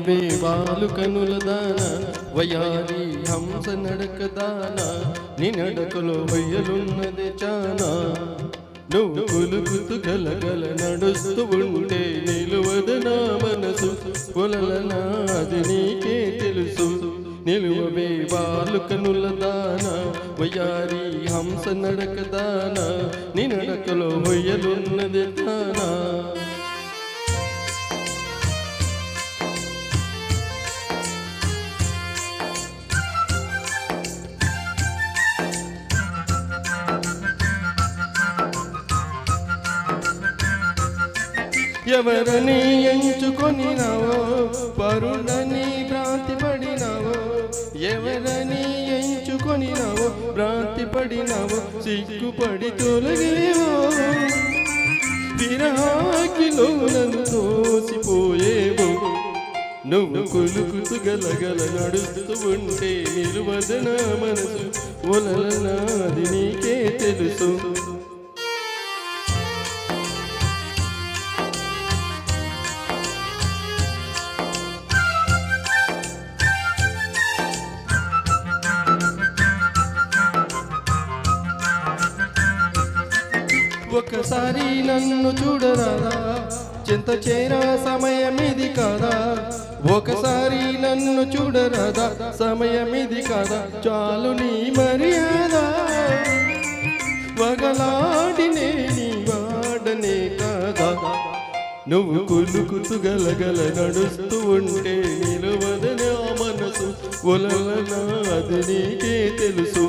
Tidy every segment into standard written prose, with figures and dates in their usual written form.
నిలువవే వాలు కనుల దాన వయారి హంస నడక దాన నీ నడకలో వయ్యలున్నది చానా నువ్వు కులుకుతూ గలగల నడుస్తూ ఉంటే నిలువదు నా మనసు పొలలనా అది నీకే తెలుసు నిలువవే వాలు కనుల దాన వయారి హంస నడక దాన నీ నడకలో వయ్యలున్నది చానా ఎవరని ఎంచుకొనినావో పరుడని భ్రాంతి పడినావో ఎవరని ఎంచుకొనినావో భ్రాంతి పడినావో సిగ్గుపడి తొలగేవో విరహాకిలో నన్ను తోసిపోయేవో నువ్వు కులుకుతూ గలగల నడుస్తూ ఉంటే నిలువదు నా మనసు ఒలలనాది నీకే తెలుసు ఒకసారి నన్ను చూడరాదా చింత చేరా సమయమిది కాదా ఒకసారి నన్ను చూడరాదా సమయమిది కాదా చాలు నీ మర్యాద వగలాడినే నీ వాడనే కాదా నువ్వు కులుకుతూ గలగల నడుస్తూ ఉంటే నిలువదనే ఆ మనసు ఒలలనా అది నీకే తెలుసు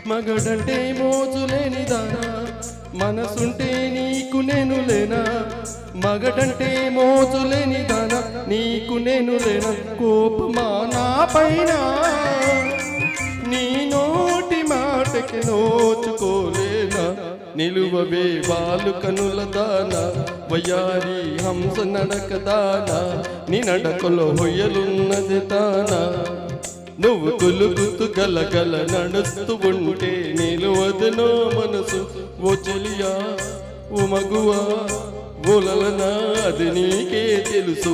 మగడంటే మోజులేని దానా మనసుంటే నీకు నేను లేనా మగడంటే మోజులేని దానా నీకు నేను లేనా కోపమా నా పైన నీ నోటి మాటకి నోచుకోలేనా నిలువవే వాలు కనుల దానా వయారి హంస నడక దానా నీ నడకలో హొయ్యలున్నది తానా నువ్వు కులుకుతూ గలగల నడుస్తూ ఉంటే నిలువదు నా మనసు ఓ చెలియా ఓ మగువా ఒలలనా అది నీకే తెలుసు